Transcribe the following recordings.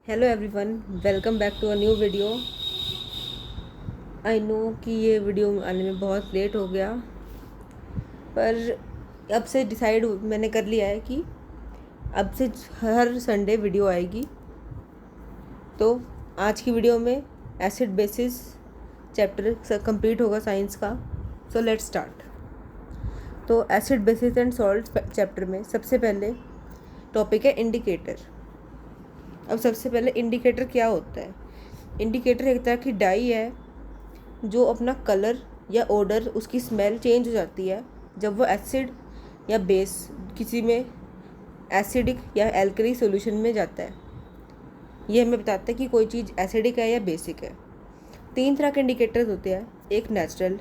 Hello everyone, welcome back to a new video. I know कि ये video आने में बहुत लेट हो गया, पर अब से डिसाइड मैंने कर लिया है कि अब से हर संडे वीडियो आएगी। तो आज की वीडियो में एसिड बेसिस चैप्टर कंप्लीट होगा साइंस का। So let's start. तो acid bases and salt chapter में सबसे पहले टॉपिक है इंडिकेटर। अब सबसे पहले इंडिकेटर क्या होता है। इंडिकेटर एक तरह की डाई है जो अपना कलर या ऑर्डर, उसकी स्मेल चेंज हो जाती है जब वो एसिड या बेस किसी में एसिडिक या एल्कली सॉल्यूशन में जाता है। ये हमें बताता है कि कोई चीज़ एसिडिक है या बेसिक है। 3 तरह के इंडिकेटर्स होते हैं, एक नेचुरल,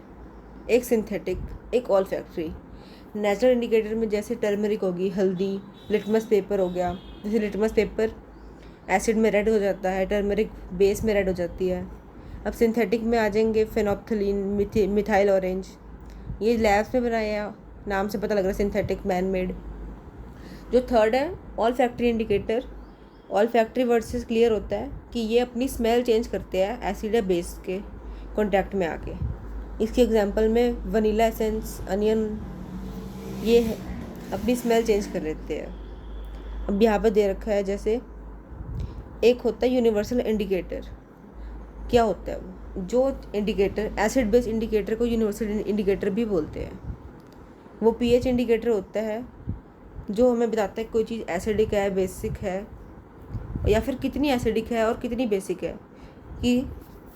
एक सिंथेटिक, एक ऑल्फैक्टरी। नेचुरल इंडिकेटर में जैसे टर्मरिक होगी, हल्दी, लिटमस पेपर हो गया। जैसे लिटमस पेपर एसिड में रेड हो जाता है, टर्मरिक बेस में रेड हो जाती है। अब सिंथेटिक में आ जाएंगे फेनोप्थलीन, मिथाइल ऑरेंज। ये लैब्स में बनाया, नाम से पता लग रहा है सिंथेटिक, मैन मेड। जो थर्ड है all factory indicator. All factory word से क्लियर होता है कि ये अपनी स्मेल चेंज करते हैं एसिड या बेस के कॉन्टैक्ट में आके। इसके एग्जांपल में वनीला एसेंस, अनियन, ये है अपनी स्मेल चेंज कर देते हैं। अब यहाँ पे दे रखा है जैसे एक होता है यूनिवर्सल इंडिकेटर। क्या होता है वो? जो इंडिकेटर एसिड बेस इंडिकेटर को यूनिवर्सल इंडिकेटर भी बोलते हैं। वो पीएच इंडिकेटर होता है जो हमें बताता है कोई चीज़ एसिडिक है, बेसिक है, या फिर कितनी एसिडिक है और कितनी बेसिक है। कि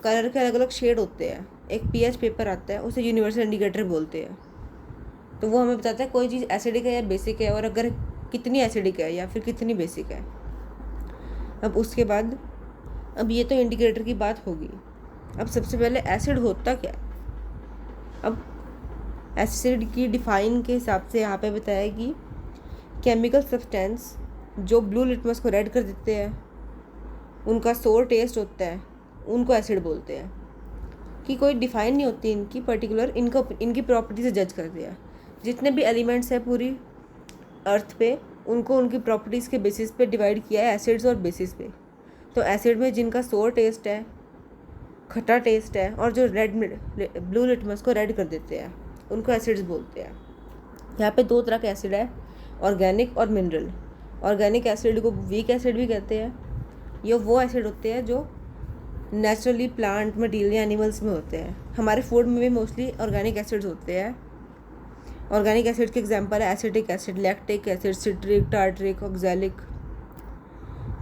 कलर के अलग अलग शेड होते हैं, एक पीएच पेपर आता है, उसे यूनिवर्सल इंडिकेटर बोलते हैं। तो वो हमें बताता है कोई चीज़ एसिडिक है या बेसिक है, और अगर कितनी एसिडिक है या फिर कितनी बेसिक है। अब उसके बाद, अब ये तो इंडिकेटर की बात होगी। अब सबसे पहले एसिड होता क्या है। अब एसिड की डिफाइन के हिसाब से यहाँ पे बताया कि केमिकल सब्सटेंस जो ब्लू लिटमस को रेड कर देते हैं, उनका सोर टेस्ट होता है, उनको एसिड बोलते हैं। कि कोई डिफाइन नहीं होती इनकी पर्टिकुलर, इनकी प्रॉपर्टी से जज करते हैं। जितने भी एलिमेंट्स हैं पूरी अर्थ पे, उनको उनकी प्रॉपर्टीज़ के बेसिस पे डिवाइड किया है, एसिड्स और बेसिस पे। तो एसिड में जिनका सोर टेस्ट है, खट्टा टेस्ट है, और जो रेड ब्लू लिटमस को रेड कर देते हैं, उनको एसिड्स बोलते हैं। यहाँ पे 2 तरह के एसिड है, ऑर्गेनिक और मिनरल। ऑर्गेनिक एसिड को वीक एसिड भी कहते हैं। ये वो एसिड होते हैं जो नेचुरली प्लांट, मटीरियल या एनिमल्स में होते हैं। हमारे फूड में भी मोस्टली ऑर्गेनिक एसिड्स होते हैं। ऑर्गेनिक एसिड के एग्जांपल है acetic acid, lactic acid, citric, tartaric, oxalic.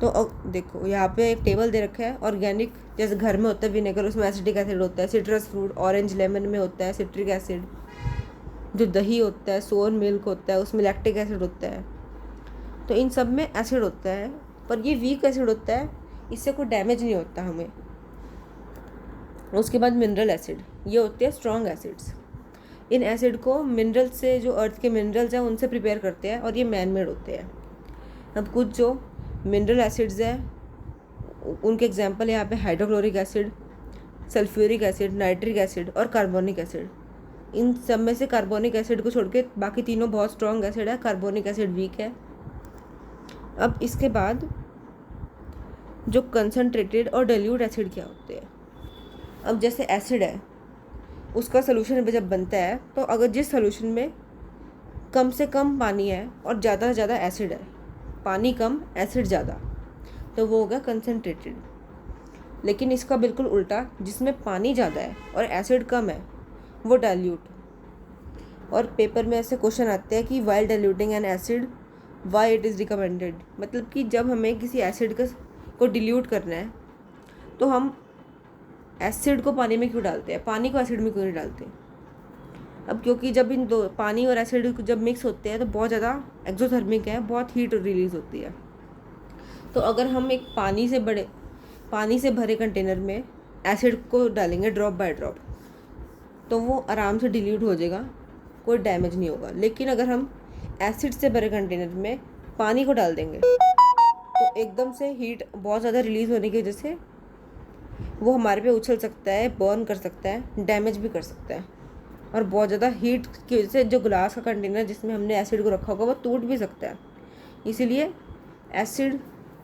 तो देखो यहाँ पे एक टेबल दे रखा है। ऑर्गेनिक जैसे घर में होता है विनेगर, उसमें एसिटिक एसिड होता है। सिट्रस फ्रूट, ऑरेंज, लेमन में होता है सिट्रिक एसिड। जो दही होता है, सोन मिल्क होता है, उसमें लैक्टिक एसिड होता है। तो इन सब में एसिड होता है, पर ये वीक एसिड होता है, इससे कोई डैमेज नहीं होता हमें। उसके बाद मिनरल एसिड, ये होते हैं स्ट्रॉन्ग एसिड्स। इन एसिड को मिनरल से, जो अर्थ के मिनरल्स हैं उनसे प्रिपेयर करते हैं, और ये मैन मेड होते हैं। अब कुछ जो मिनरल एसिड्स हैं उनके एग्जांपल यहाँ पे hydrochloric acid, sulphuric acid, nitric acid और कार्बोनिक एसिड। इन सब में से कार्बोनिक एसिड को छोड़ के बाकी तीनों बहुत स्ट्रॉन्ग एसिड है, कार्बोनिक एसिड वीक है। अब इसके बाद जो कंसनट्रेटेड और डाइल्यूट एसिड क्या होते हैं। अब जैसे एसिड है, उसका सोल्यूशन जब बनता है, तो अगर जिस सोल्यूशन में कम से कम पानी है और ज़्यादा से ज़्यादा एसिड है, पानी कम एसिड ज़्यादा, तो वो होगा कंसनट्रेटेड। लेकिन इसका बिल्कुल उल्टा, जिसमें पानी ज़्यादा है और एसिड कम है, वो डाइल्यूट। और पेपर में ऐसे क्वेश्चन आते हैं कि while diluting N acid why it is recommended. मतलब कि जब हमें किसी एसिड को डिल्यूट करना है, तो हम एसिड को पानी में क्यों डालते हैं, पानी को एसिड में क्यों नहीं डालते। अब क्योंकि जब इन दो पानी और एसिड जब मिक्स होते हैं तो बहुत ज़्यादा एक्सोथर्मिक है, बहुत हीट रिलीज होती है। तो अगर हम एक पानी से भरे कंटेनर में एसिड को डालेंगे ड्रॉप बाय ड्रॉप, तो वो आराम से डिल्यूट हो जाएगा, कोई डैमेज नहीं होगा। लेकिन अगर हम एसिड से भरे कंटेनर में पानी को डाल देंगे, तो एकदम से हीट बहुत ज़्यादा रिलीज़ होने की वजह से वो हमारे पे उछल सकता है, बर्न कर सकता है, डैमेज भी कर सकता है। और बहुत ज़्यादा हीट की वजह से जो ग्लास का कंटेनर जिसमें हमने एसिड को रखा होगा वो टूट भी सकता है। इसीलिए एसिड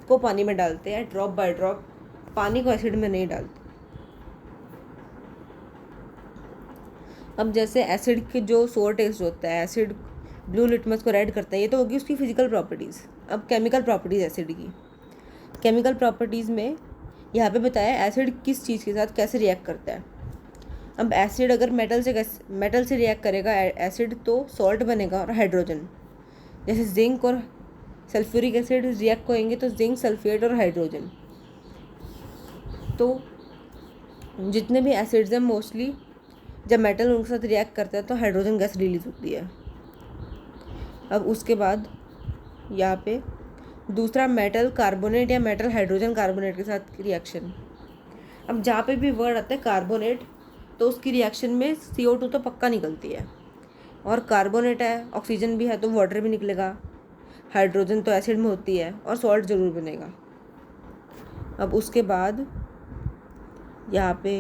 को पानी में डालते हैं ड्रॉप बाय ड्रॉप, पानी को एसिड में नहीं डालते। अब जैसे एसिड के जो सोर टेस्ट होता है, एसिड ब्लू लिटमस को रेड करता है, ये तो होगी उसकी फिजिकल प्रॉपर्टीज़। अब केमिकल प्रॉपर्टीज़ एसिड की, केमिकल प्रॉपर्टीज़ में यहाँ पे बताया एसिड किस चीज़ के साथ कैसे रिएक्ट करता है। अब एसिड अगर मेटल से रिएक्ट करेगा एसिड, तो सॉल्ट बनेगा और हाइड्रोजन। जैसे जिंक और सल्फ्यूरिक एसिड रिएक्ट करेंगे तो जिंक, सल्फेट और हाइड्रोजन। तो जितने भी एसिड्स हैं मोस्टली जब मेटल उनके साथ रिएक्ट करता है तो हाइड्रोजन गैस रिलीज होती है। अब उसके बाद यहाँ पे दूसरा मेटल कार्बोनेट या मेटल हाइड्रोजन कार्बोनेट के साथ रिएक्शन। अब जहाँ पे भी वर्ड आता है कार्बोनेट तो उसकी रिएक्शन में CO2 तो पक्का निकलती है, और कार्बोनेट है ऑक्सीजन भी है तो वाटर भी निकलेगा, हाइड्रोजन तो एसिड में होती है और सॉल्ट ज़रूर बनेगा। अब उसके बाद यहाँ पे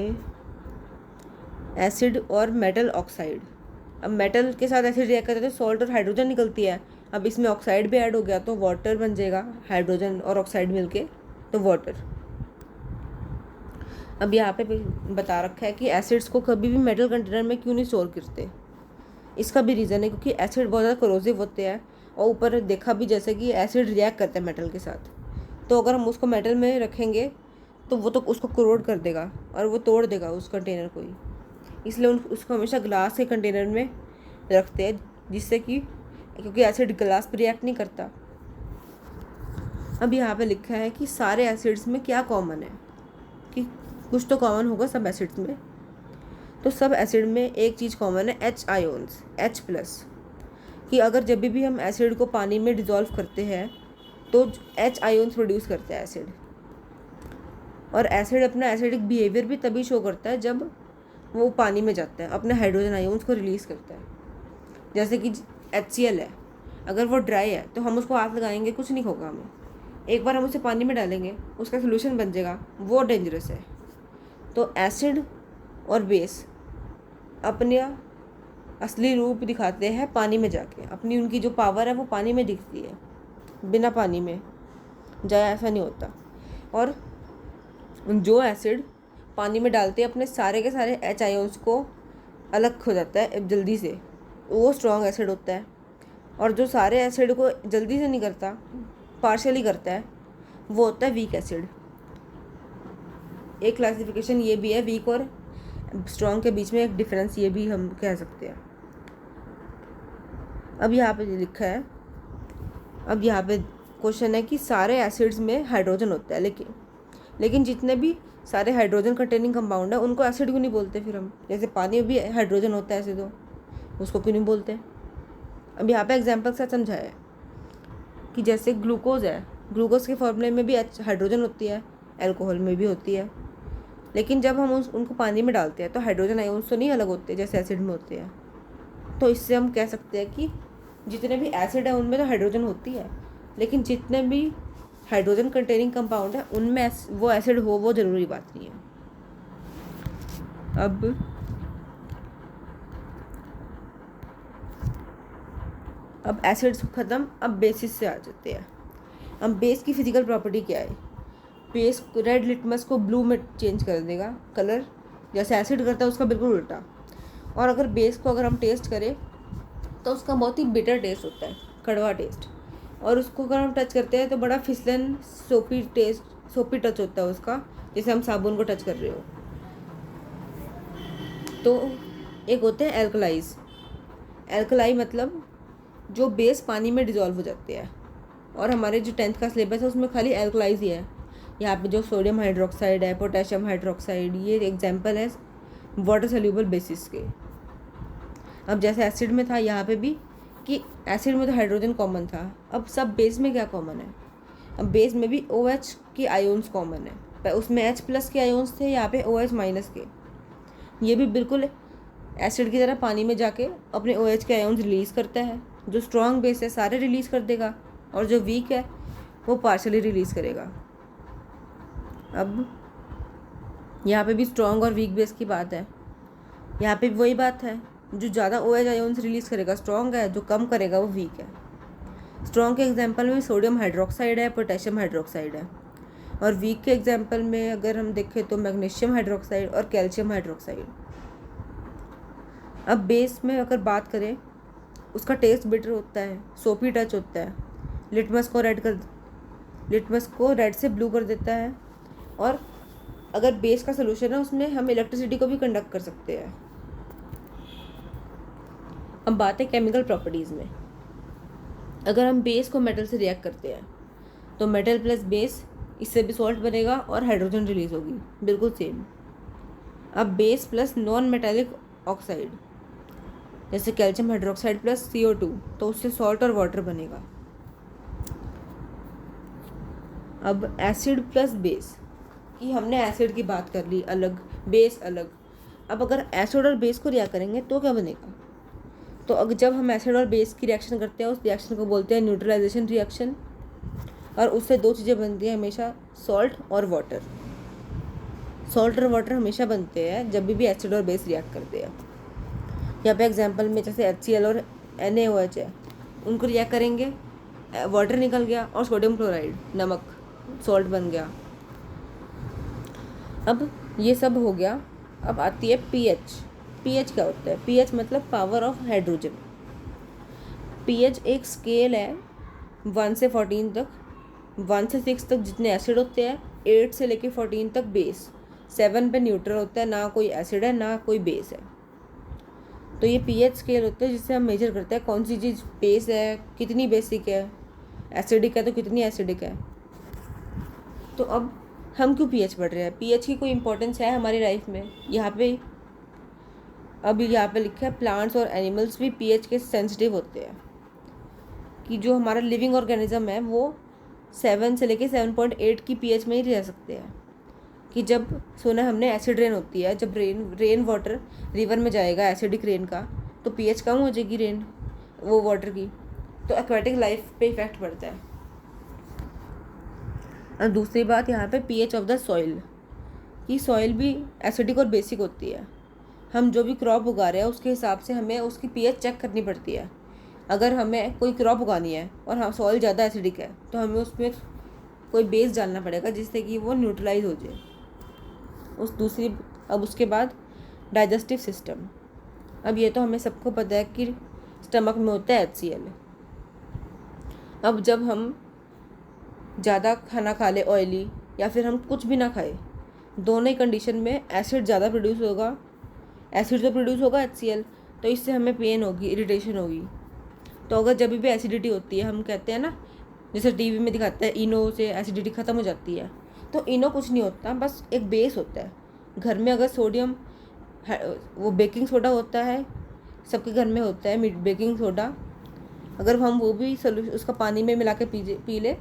एसिड और मेटल ऑक्साइड। अब मेटल के साथ एसिड रिएक्ट करते हैं तो सॉल्ट और हाइड्रोजन निकलती है। अब इसमें ऑक्साइड भी ऐड हो गया तो वाटर बन जाएगा, हाइड्रोजन और ऑक्साइड मिलके तो वाटर। अब यहाँ पे बता रखा है कि एसिड्स को कभी भी मेटल कंटेनर में क्यों नहीं स्टोर करते। इसका भी रीज़न है क्योंकि एसिड बहुत ज़्यादा करोसिव होते हैं, और ऊपर देखा भी जैसे कि एसिड रिएक्ट करते हैं मेटल के साथ, तो अगर हम उसको मेटल में रखेंगे तो वो तो उसको करोड कर देगा और वो तोड़ देगा उस कंटेनर को ही। इसलिए उसको हमेशा ग्लास के कंटेनर में रखते हैं, जिससे कि क्योंकि एसिड ग्लास पर रिएक्ट नहीं करता। अब यहाँ पे लिखा है कि सारे एसिड्स में क्या कॉमन है, कि कुछ तो कॉमन होगा सब एसिड्स में। तो सब एसिड में एक चीज़ कॉमन है, H आयोन्स, H+, कि अगर जब भी हम एसिड को पानी में डिज़ोल्व करते हैं तो H आयोन्स प्रोड्यूस करता है एसिड। और एसिड अपना एसिडिक बिहेवियर भी तभी शो करता है जब वो पानी में जाता है, अपने हाइड्रोजन आयोन्स को रिलीज़ करता है। जैसे कि HCl है, अगर वो ड्राई है तो हम उसको हाथ लगाएंगे कुछ नहीं होगा हमें, एक बार हम उसे पानी में डालेंगे उसका सोल्यूशन बन जाएगा, वो डेंजरस है। तो एसिड और बेस अपने असली रूप दिखाते हैं पानी में जाके, अपनी उनकी जो पावर है वो पानी में दिखती है, बिना पानी में जाए ऐसा नहीं होता। और जो एसिड पानी में डालते हैं अपने सारे के सारे H आयोन्स को अलग हो जाता है जल्दी से, वो स्ट्रॉन्ग एसिड होता है। और जो सारे एसिड को जल्दी से नहीं करता, पार्शियली करता है, वो होता है वीक एसिड। एक क्लासिफिकेशन ये भी है, वीक और स्ट्रॉन्ग के बीच में एक डिफरेंस ये भी हम कह सकते हैं। अब यहाँ पे लिखा है, अब यहाँ पे क्वेश्चन है कि सारे एसिड्स में हाइड्रोजन होता है, लेकिन जितने भी सारे हाइड्रोजन कंटेनिंग कंपाउंड है उनको एसिड क्यों नहीं बोलते फिर हम। जैसे पानी में भी हाइड्रोजन होता है ऐसे, तो उसको क्यों नहीं बोलते। अब यहाँ पे एग्जाम्पल से समझाया है कि जैसे ग्लूकोज है, ग्लूकोज के फॉर्मूले में भी हाइड्रोजन होती है, अल्कोहल में भी होती है, लेकिन जब हम उनको पानी में डालते हैं तो हाइड्रोजन आयोन्स तो नहीं अलग होते जैसे एसिड में होते हैं। तो इससे हम कह सकते हैं कि जितने भी एसिड है उनमें तो हाइड्रोजन होती है, लेकिन जितने भी हाइड्रोजन कंटेनिंग कंपाउंड है उनमें वो एसिड हो वो ज़रूरी बात नहीं है। अब एसिड्स ख़त्म, अब बेसिस से आ जाते हैं। अब बेस की फिजिकल प्रॉपर्टी क्या है। बेस रेड लिटमस को ब्लू में चेंज कर देगा कलर, जैसे एसिड करता है उसका बिल्कुल उल्टा। और अगर बेस को अगर हम टेस्ट करें तो उसका बहुत ही बिटर टेस्ट होता है, कड़वा टेस्ट। और उसको अगर हम टच करते हैं तो बड़ा फिसलन सोपी टच होता है उसका, जैसे हम साबुन को टच कर रहे हो। तो एक होते हैं एल्कलाइज। एल्कलाई मतलब जो बेस पानी में डिज़ोल्व हो जाते हैं, और हमारे जो 10th का सिलेबस है उसमें खाली एल्कलाइज ही है। यहाँ पे जो सोडियम हाइड्रोक्साइड है, पोटेशियम हाइड्रोक्साइड, ये एग्जाम्पल है वाटर सोल्यूबल बेसिस के। अब जैसे एसिड में था यहाँ पे भी कि एसिड में तो हाइड्रोजन कॉमन था, अब सब बेस में क्या कॉमन है। अब बेस में भी OH के आयोन्स कॉमन है, उसमें H+ के आयोन्स थे, यहाँ पे OH- के। ये भी बिल्कुल एसिड की तरह पानी में जाके अपने OH के आयोन्स रिलीज़ करता है। जो स्ट्रॉन्ग बेस है सारे रिलीज़ कर देगा, और जो वीक है वो पार्शली रिलीज़ करेगा। अब यहाँ पे भी स्ट्रॉन्ग और वीक बेस की बात है। यहाँ पे वही बात है, जो ज़्यादा OH आयोन्स रिलीज़ करेगा स्ट्रॉन्ग है, जो कम करेगा वो वीक है। स्ट्रॉन्ग के एग्जांपल में सोडियम हाइड्रोक्साइड है, पोटेशियम हाइड्रोक्साइड है। और वीक के एग्जांपल में अगर हम देखें तो मैग्नीशियम हाइड्रोक्साइड और कैल्शियम हाइड्रोक्साइड। अब बेस में अगर बात करें, उसका टेस्ट बिटर होता है, सोपी टच होता है, लिटमस को रेड से ब्लू कर देता है। और अगर बेस का सोल्यूशन है उसमें हम इलेक्ट्रिसिटी को भी कंडक्ट कर सकते हैं। अब बात है केमिकल प्रॉपर्टीज़ में। अगर हम बेस को मेटल से रिएक्ट करते हैं तो मेटल प्लस बेस, इससे भी सॉल्ट बनेगा और हाइड्रोजन रिलीज होगी, बिल्कुल सेम। अब base plus non metallic oxide जैसे कैल्शियम हाइड्रोक्साइड प्लस CO2, तो उससे सॉल्ट और वाटर बनेगा। अब एसिड प्लस बेस, कि हमने एसिड की बात कर ली अलग, बेस अलग। अब अगर एसिड और बेस को रिएक्ट करेंगे तो क्या बनेगा? तो अगर जब हम एसिड और बेस की रिएक्शन करते हैं उस रिएक्शन को बोलते हैं न्यूट्रलाइजेशन रिएक्शन। और उससे दो चीज़ें बनती हैं हमेशा, सॉल्ट और वाटर। सॉल्ट और वाटर हमेशा बनते हैं जब भी एसिड और बेस रिएक्ट करते हैं। यहाँ पे एग्जांपल में जैसे HCl और NaOH है, उनको रिएक्ट करेंगे, वाटर निकल गया और सोडियम क्लोराइड, नमक, सॉल्ट बन गया। अब ये सब हो गया। अब आती है pH। pH क्या होता है? pH मतलब पावर ऑफ हाइड्रोजन। pH एक स्केल है 1 से 14 तक। 1 से 6 तक जितने एसिड होते हैं, 8 से लेके 14 तक बेस, 7 पे न्यूट्रल होता है, ना कोई एसिड है ना कोई बेस है। तो ये pH स्केल होता है जिससे हम मेजर करते हैं कौन सी चीज़ बेस है, कितनी बेसिक है, एसिडिक है तो कितनी एसिडिक है। तो अब हम क्यों pH पढ़ रहे हैं? pH की कोई इंपॉर्टेंस है हमारी लाइफ में? यहाँ पे लिखा है प्लांट्स और एनिमल्स भी pH के सेंसिटिव होते हैं। कि जो हमारा लिविंग ऑर्गेनिज्म है वो 7 से लेके 7.8 की pH में ही रह सकते हैं। कि जब सुना हमने एसिड रेन होती है, जब रेन वाटर रिवर में जाएगा एसिडिक रेन का, तो pH कम हो जाएगी वो वाटर की, तो एक्वेटिक लाइफ पे इफेक्ट पड़ता है। और दूसरी बात यहाँ पे pH ऑफ द सॉइल, कि सॉइल भी एसिडिक और बेसिक होती है। हम जो भी क्रॉप उगा रहे हैं उसके हिसाब से हमें उसकी pH चेक करनी पड़ती है। अगर हमें कोई क्रॉप उगानी है और हाँ सॉइल ज़्यादा एसिडिक है तो हमें उसमें कोई बेस डालना पड़ेगा जिससे कि वो न्यूट्रलाइज हो जाए। अब उसके बाद डाइजेस्टिव सिस्टम। अब ये तो हमें सबको पता है कि स्टमक में होता है HCl। अब जब हम ज़्यादा खाना खा ले ऑयली, या फिर हम कुछ भी ना खाए, दोनों ही कंडीशन में एसिड ज़्यादा प्रोड्यूस होगा, एसिड तो प्रोड्यूस होगा HCl, तो इससे हमें पेन होगी, इरिटेशन होगी। तो अगर जब भी एसिडिटी होती है, हम कहते हैं ना, जैसे टीवी में दिखाता है इनो से एसिडिटी ख़त्म हो जाती है, तो इनो कुछ नहीं होता, बस एक बेस होता है। घर में अगर सोडियम, वो बेकिंग सोडा होता है, सबके घर में होता है बेकिंग सोडा, अगर हम वो भी उसका पानी में मिला के पी ले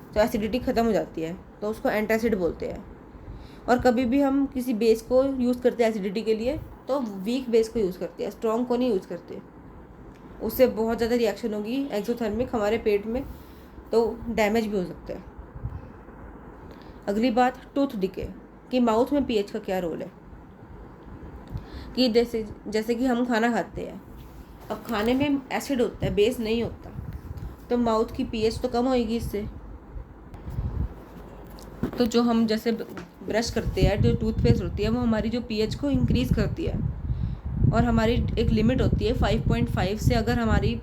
तो एसिडिटी ख़त्म हो जाती है, तो उसको एंटासिड बोलते हैं। और कभी भी हम किसी बेस को यूज़ करते हैं एसिडिटी के लिए तो वीक बेस को यूज़ करते हैं, स्ट्रॉन्ग को नहीं यूज़ करते। उससे बहुत ज़्यादा रिएक्शन होगी एक्सोथर्मिक हमारे पेट में, तो डैमेज भी हो सकता है। अगली बात टूथ डिके, कि माउथ में pH का क्या रोल है। कि जैसे कि हम खाना खाते हैं, अब खाने में एसिड होता है, बेस नहीं होता, तो माउथ की pH तो कम होएगी इससे। तो जो हम जैसे ब्रश करते हैं, जो टूथपेस्ट होती है, वो हमारी जो pH को इंक्रीज़ करती है। और हमारी एक लिमिट होती है 5.5 से अगर हमारी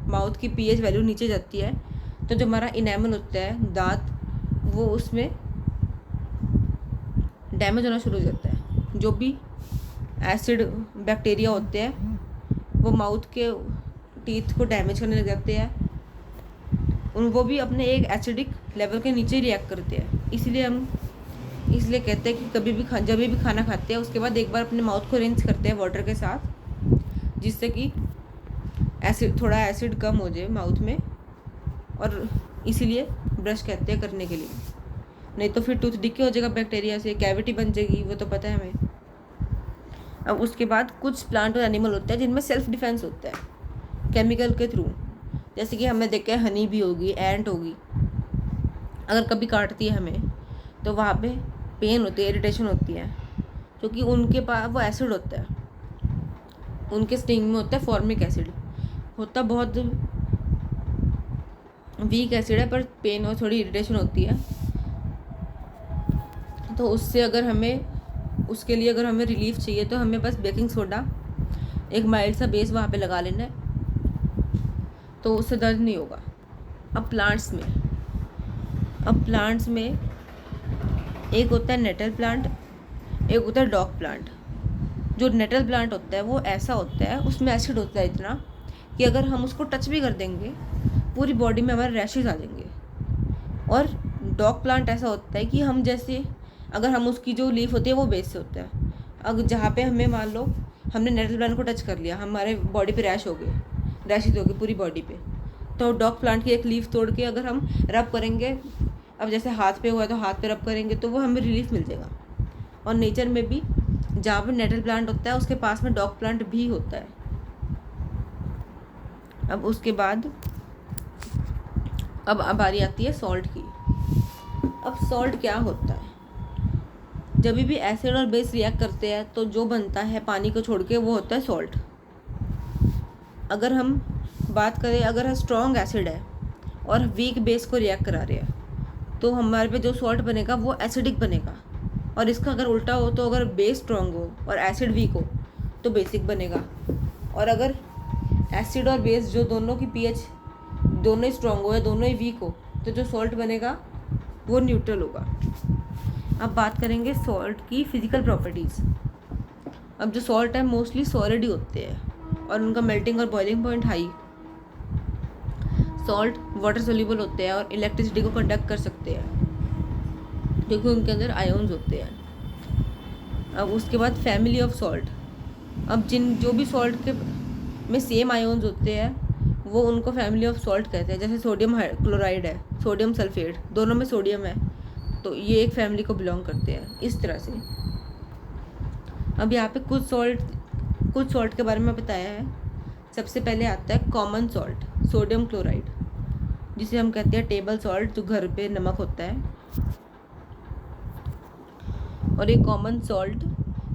माउथ की pH वैल्यू नीचे जाती है तो जो हमारा इनेमल होता है, दांत, वो उसमें डैमेज होना शुरू हो जाता है। जो भी एसिड बैक्टीरिया होते हैं वो माउथ के टीथ को डैमेज करने लग जाते हैं, वो भी अपने एक एसिडिक लेवल के नीचे रिएक्ट करते हैं। इसलिए कहते हैं कि जब भी खाना खाते हैं उसके बाद एक बार अपने माउथ को रिंस करते हैं वाटर के साथ, जिससे कि थोड़ा एसिड कम हो जाए माउथ में, और इसीलिए ब्रश कहते हैं करने के लिए। नहीं तो फिर टूथ डिके हो जाएगा, बैक्टीरिया से कैविटी बन जाएगी, वो तो पता है हमें। अब उसके बाद कुछ प्लांट और एनिमल होते हैं जिनमें सेल्फ डिफेंस होता है केमिकल के थ्रू। जैसे कि हमने देखा है हनी भी होगी, एंट होगी, अगर कभी काटती है हमें तो वहाँ पे पेन होती है, इरिटेशन होती है, क्योंकि उनके पास वो एसिड होता है, उनके स्टिंग में होता है फॉर्मिक एसिड, होता बहुत वीक एसिड है पर पेन और थोड़ी इरिटेशन होती है, तो उससे अगर हमें उसके लिए अगर हमें रिलीफ चाहिए तो हमें बस बेकिंग सोडा एक माइल्ड सा बेस वहाँ पे लगा लेना है, तो उससे दर्द नहीं होगा। अब प्लांट्स में एक होता है नेटल प्लांट, एक होता है डॉग प्लांट। जो नेटल प्लांट होता है वो ऐसा होता है, उसमें एसिड होता है इतना कि अगर हम उसको टच भी कर देंगे पूरी बॉडी में हमारे रैशेज आ जाएंगे। और डॉग प्लांट ऐसा होता है कि हम जैसे अगर हम उसकी जो लीफ होती है वो बेस से होता है, अगर जहाँ पे हमें मान लो हमने नेटल प्लांट को टच कर लिया, हमारे बॉडी पे रैशेज हो गए पूरी बॉडी पे, तो डॉग प्लांट की एक लीफ तोड़ के अगर हम रब करेंगे, अब जैसे हाथ पे हुआ है तो हाथ पे रब करेंगे तो वो हमें रिलीफ मिल जाएगा। और नेचर में भी जहाँ पे नेटल प्लांट होता है उसके पास में डॉग प्लांट भी होता है। अब उसके बाद अब बारी आती है सॉल्ट की। अब सॉल्ट क्या होता है? जब भी एसिड और बेस रिएक्ट करते हैं तो जो बनता है पानी को छोड़ के वो होता है सॉल्ट। अगर हम बात करें, अगर स्ट्रॉन्ग एसिड है और वीक बेस को रिएक्ट करा रहे हैं तो हमारे पे जो सॉल्ट बनेगा वो एसिडिक बनेगा। और इसका अगर उल्टा हो तो अगर बेस स्ट्रॉन्ग हो और एसिड वीक हो तो बेसिक बनेगा। और अगर एसिड और बेस जो दोनों की पीएच दोनों ही स्ट्रॉन्ग हो या दोनों ही वीक हो तो जो सॉल्ट बनेगा वो न्यूट्रल होगा। अब बात करेंगे सॉल्ट की फिजिकल प्रॉपर्टीज़। अब जो सॉल्ट है मोस्टली सॉलिड ही होते हैं और उनका मेल्टिंग और boiling point high. Salt water soluble होते हैं और इलेक्ट्रिसिटी को कंडक्ट कर सकते हैं क्योंकि उनके अंदर आयोन्स होते हैं। अब उसके बाद फैमिली ऑफ सॉल्ट। अब जो भी सॉल्ट के में सेम आयोन्स होते हैं वो उनको फैमिली ऑफ सॉल्ट कहते हैं। जैसे सोडियम क्लोराइड है, सोडियम सल्फेट, दोनों में सोडियम है तो ये एक फैमिली को बिलोंग करते हैं इस तरह से। अब यहाँ पे कुछ सॉल्ट के बारे में बताया है। सबसे पहले आता है कॉमन सॉल्ट, सोडियम क्लोराइड, जिसे हम कहते हैं टेबल सॉल्ट, जो घर पे नमक होता है। और ये कॉमन सॉल्ट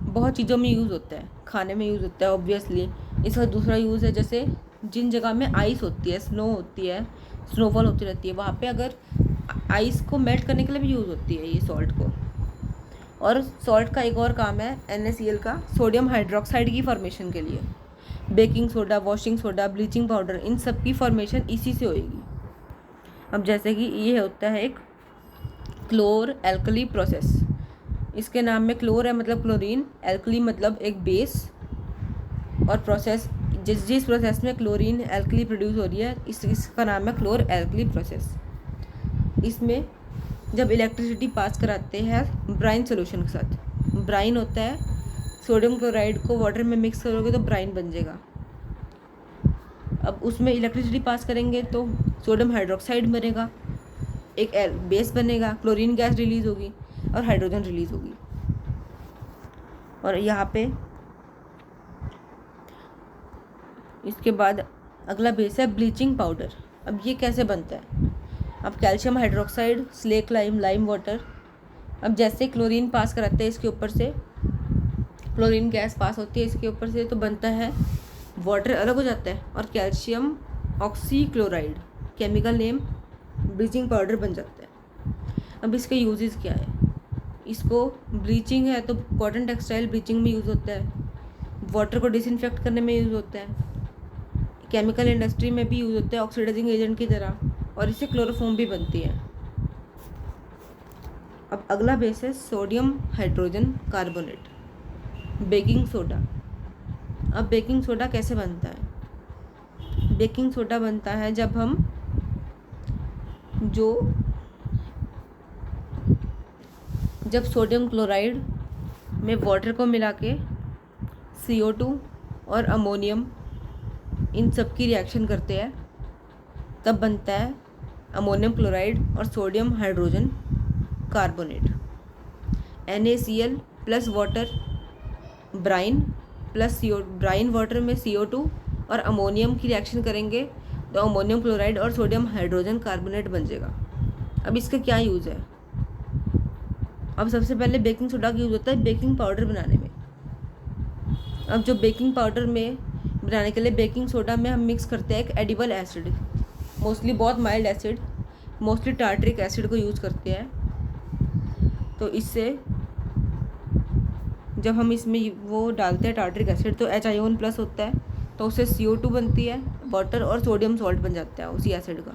बहुत चीज़ों में यूज़ होता है, खाने में यूज़ होता है ऑब्वियसली। इसका दूसरा यूज़ है जैसे जिन जगह में आइस होती है, स्नो होती है, स्नोफॉल होती रहती है, वहाँ पे अगर आइस को मेल्ट करने के लिए भी यूज़ होती है ये सॉल्ट को। और सॉल्ट का एक और काम है NaCl का, सोडियम हाइड्रोक्साइड की फॉर्मेशन के लिए। Baking soda, washing soda, bleaching powder, इन सब की फॉर्मेशन इसी से होएगी। अब जैसे कि ये होता है एक क्लोर एल्कली प्रोसेस। इसके नाम में क्लोर है मतलब क्लोरीन, एल्कली मतलब एक बेस, और प्रोसेस जिस प्रोसेस में क्लोरीन एल्कली प्रोड्यूस हो रही है इसका नाम है क्लोर एल्कली प्रोसेस। इसमें जब इलेक्ट्रिसिटी पास कराते हैं ब्राइन सोल्यूशन के साथ, ब्राइन होता है, सोडियम क्लोराइड को वाटर में मिक्स करोगे तो ब्राइन बन जाएगा। अब उसमें इलेक्ट्रिसिटी पास करेंगे तो सोडियम हाइड्रोक्साइड बनेगा, एक बेस बनेगा, क्लोरीन गैस रिलीज होगी और हाइड्रोजन रिलीज होगी। और यहाँ पे इसके बाद अगला बेस है ब्लीचिंग पाउडर। अब ये कैसे बनता है? अब calcium hydroxide, slack lime water. अब जैसे क्लोरीन पास कराते हैं इसके ऊपर से, क्लोरीन गैस पास होती है इसके ऊपर से तो बनता है, वाटर अलग हो जाता है और calcium oxychloride, chemical name, bleaching powder बन जाता है। अब इसके यूजेस क्या है? इसको ब्लीचिंग है तो कॉटन टेक्सटाइल ब्लीचिंग में यूज़ होता है, वाटर को डिसइंफेक्ट करने में यूज़ होता है, केमिकल इंडस्ट्री में भी यूज़ होता है ऑक्सीडाइजिंग एजेंट की तरह, और इससे क्लोरोफॉर्म भी बनती है। अब अगला बेस है sodium hydrogen carbonate, baking soda. अब बेकिंग सोडा कैसे बनता है? बेकिंग सोडा बनता है जब सोडियम क्लोराइड में वाटर को मिला के CO2 और अमोनियम इन सब की रिएक्शन करते हैं तब बनता है अमोनियम क्लोराइड और sodium hydrogen carbonate. NaCl plus water, brine plus brine water में CO2 और अमोनियम की रिएक्शन करेंगे तो अमोनियम क्लोराइड और सोडियम हाइड्रोजन कार्बोनेट बन जाएगा। अब इसका क्या यूज़ है? अब सबसे पहले बेकिंग सोडा का यूज़ होता है बेकिंग पाउडर बनाने में। अब जो बेकिंग पाउडर में बनाने के लिए बेकिंग सोडा में हम मिक्स करते हैं एक एडिबल एसिड, मोस्टली बहुत mild acid, mostly tartaric acid को यूज़ करते हैं। तो इससे जब हम इसमें वो डालते हैं टार्ट्रिक एसिड तो H++ होता है, तो उससे CO2 बनती है, वाटर और सोडियम सॉल्ट बन जाता है उसी एसिड का।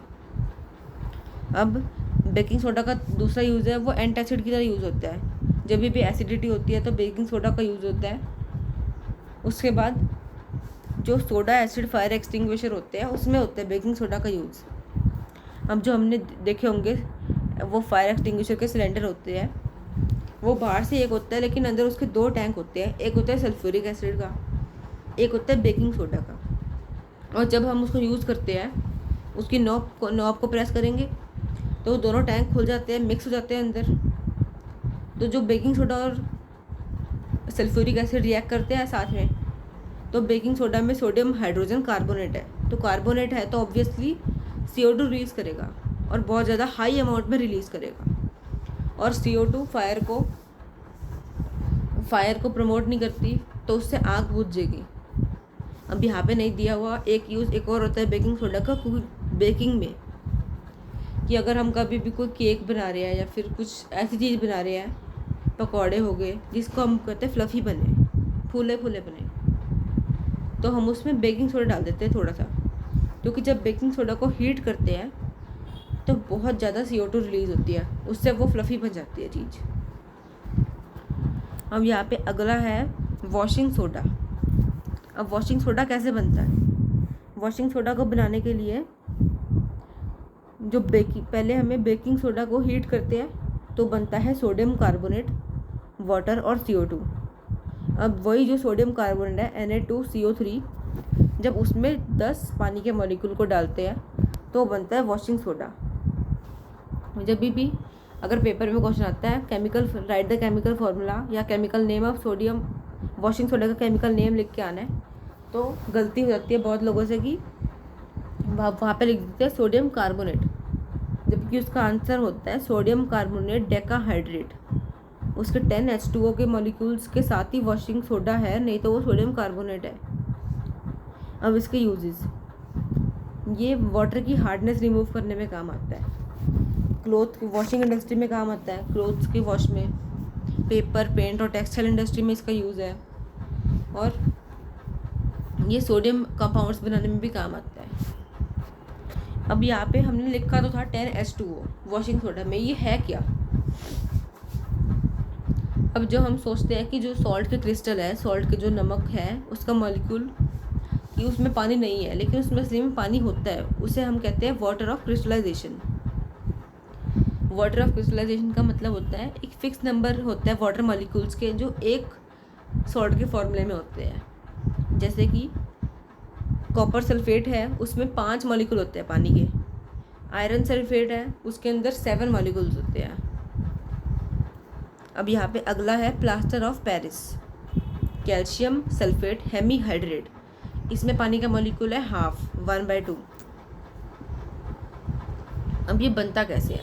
अब बेकिंग सोडा का दूसरा यूज़ है, वो एंटासिड की तरह यूज़ होता है। जब भी एसिडिटी होती है तो बेकिंग सोडा का यूज़ होता है। उसके बाद जो सोडा एसिड फायर एक्सटिंग्विशर होते हैं उसमें होता है बेकिंग सोडा का यूज़। अब जो हमने देखे होंगे वो फायर एक्सटिंग्विशर के सिलेंडर होते हैं, वो बाहर से एक होता है लेकिन अंदर उसके 2 टैंक होते हैं। एक होता है सल्फ्यूरिक एसिड का, एक होता है बेकिंग सोडा का। और जब हम उसको यूज़ करते हैं, उसकी नॉब को प्रेस करेंगे तो दोनों टैंक खुल जाते हैं, मिक्स हो जाते हैं अंदर। तो जो बेकिंग सोडा और सल्फ्यूरिक एसिड रिएक्ट करते हैं साथ में, तो बेकिंग सोडा में सोडियम हाइड्रोजन कार्बोनेट है, तो कार्बोनेट है तो ऑब्वियसली CO2 रिलीज़ करेगा और बहुत ज़्यादा हाई अमाउंट में रिलीज़ करेगा। और CO2 फायर को प्रमोट नहीं करती, तो उससे आग बुझ जाएगी। अब यहाँ पे नहीं दिया हुआ एक और होता है बेकिंग सोडा का बेकिंग में, कि अगर हम कभी भी कोई केक बना रहे हैं या फिर कुछ ऐसी चीज़ बना रहे हैं, पकौड़े हो गए जिसको हम कहते हैं फ्लफ़ी बने, फूले फूले बने, तो हम उसमें बेकिंग सोडा डाल देते हैं थोड़ा सा, क्योंकि जब बेकिंग सोडा को हीट करते हैं तो बहुत ज़्यादा CO2 रिलीज़ होती है, उससे वो फ्लफ़ी बन जाती है चीज़। अब यहाँ पे अगला है वॉशिंग सोडा। अब वॉशिंग सोडा कैसे बनता है? वॉशिंग सोडा को बनाने के लिए जो पहले हमें बेकिंग सोडा को हीट करते हैं तो बनता है सोडियम कार्बोनेट, वाटर और CO2। अब वही जो सोडियम कार्बोनेट है Na2CO3, जब उसमें 10 पानी के मॉलिक्यूल को डालते हैं तो बनता है वॉशिंग सोडा। जब भी अगर पेपर में क्वेश्चन आता है राइट द केमिकल फार्मूला या chemical name of sodium, washing soda का केमिकल नेम लिख के आना है, तो गलती हो जाती है बहुत लोगों से कि वहाँ पे लिख देते हैं सोडियम कार्बोनेट, जबकि उसका आंसर होता है सोडियम कार्बोनेट डेकाहाइड्रेट। उसके 10 H2O के मॉलिक्यूल्स के साथ ही वॉशिंग सोडा है, नहीं तो वो सोडियम कार्बोनेट है। अब इसके यूजेस, ये वाटर की हार्डनेस रिमूव करने में काम आता है, क्लोथ की वॉशिंग इंडस्ट्री में काम आता है, क्लोथ्स की वॉश में, पेपर, पेंट और टेक्सटाइल इंडस्ट्री में इसका यूज़ है, और ये सोडियम कंपाउंड्स बनाने में भी काम आता है। अब यहाँ पे हमने लिखा तो था 10 H2O वॉशिंग सोडा में, ये है क्या? अब जो हम सोचते हैं कि जो सॉल्ट के क्रिस्टल है, सॉल्ट के जो नमक है उसका मॉलिक्यूल, कि उसमें पानी नहीं है, लेकिन उसमें असली में पानी होता है, उसे हम कहते हैं water of crystallization. Water of crystallization का मतलब होता है एक फिक्स नंबर होता है वाटर मॉलिक्यूल्स के जो एक सॉल्ट के फॉर्मूले में होते हैं। जैसे कि कॉपर सल्फेट है, उसमें 5 मॉलिक्यूल होते हैं पानी के। आयरन सल्फेट है, उसके अंदर 7 मॉलिक्यूल्स होते हैं। अब यहाँ पे अगला है plaster of Paris, calcium sulphate hemihydrate, इसमें पानी का मॉलिक्यूल है 1/2। अब ये बनता कैसे है?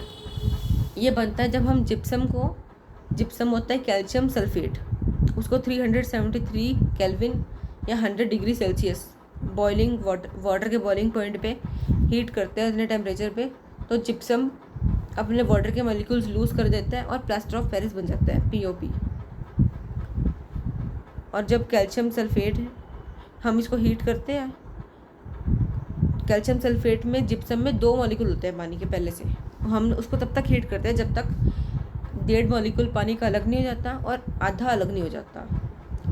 ये बनता है जब हम जिप्सम होता है कैल्शियम सल्फेट, उसको 373 केल्विन या 100 डिग्री सेल्सियस बॉइलिंग वाटर के बॉइलिंग पॉइंट पे हीट करते हैं इतने टेम्परेचर पे, तो जिप्सम अपने वाटर के मॉलिक्यूल्स लूज़ कर देता है और प्लास्टर ऑफ पेरिस बन जाता है, POP। और जब कैल्शियम सल्फेट हम इसको हीट करते हैं, कैल्शियम सल्फेट में जिप्सम में 2 मॉलिक्यूल होते हैं पानी के पहले से, हम उसको तब तक हीट करते हैं जब तक 1.5 मॉलिक्यूल पानी का अलग नहीं हो जाता और आधा अलग नहीं हो जाता,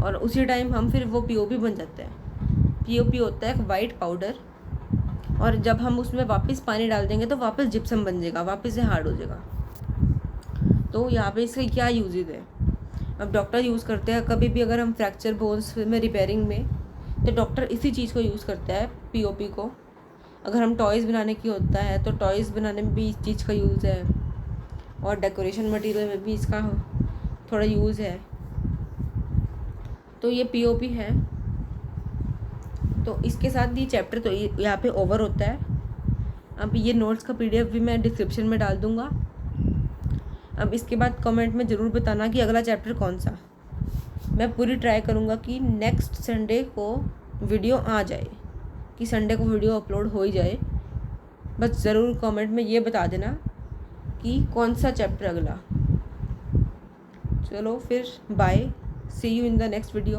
और उसी टाइम हम फिर वो POP बन जाता है। POP होता है एक वाइट पाउडर, और जब हम उसमें वापस पानी डाल देंगे तो वापस जिप्सम बन जाएगा, वापस से हार्ड हो जाएगा। तो यहाँ पे इसका क्या यूजेज है? अब डॉक्टर यूज़ करते हैं कभी भी अगर हम फ्रैक्चर बोन्स में रिपेयरिंग में, तो डॉक्टर इसी चीज़ को यूज़ करता है, POP को। अगर हम टॉयज़ बनाने की होता है तो टॉयज़ बनाने में भी इस चीज़ का यूज़ है, और डेकोरेशन मटेरियल में भी इसका थोड़ा यूज़ है। तो ये POP है। तो इसके साथ ये चैप्टर तो यहाँ पे ओवर होता है। अब ये नोट्स का PDF भी मैं डिस्क्रिप्शन में डाल दूँगा। अब इसके बाद कमेंट में ज़रूर बताना कि अगला चैप्टर कौन सा। मैं पूरी ट्राई करूँगा कि नेक्स्ट संडे को वीडियो आ जाए, कि संडे को वीडियो अपलोड हो ही जाए। बस ज़रूर कमेंट में ये बता देना कि कौन सा चैप्टर अगला। चलो फिर bye, see you in the next video.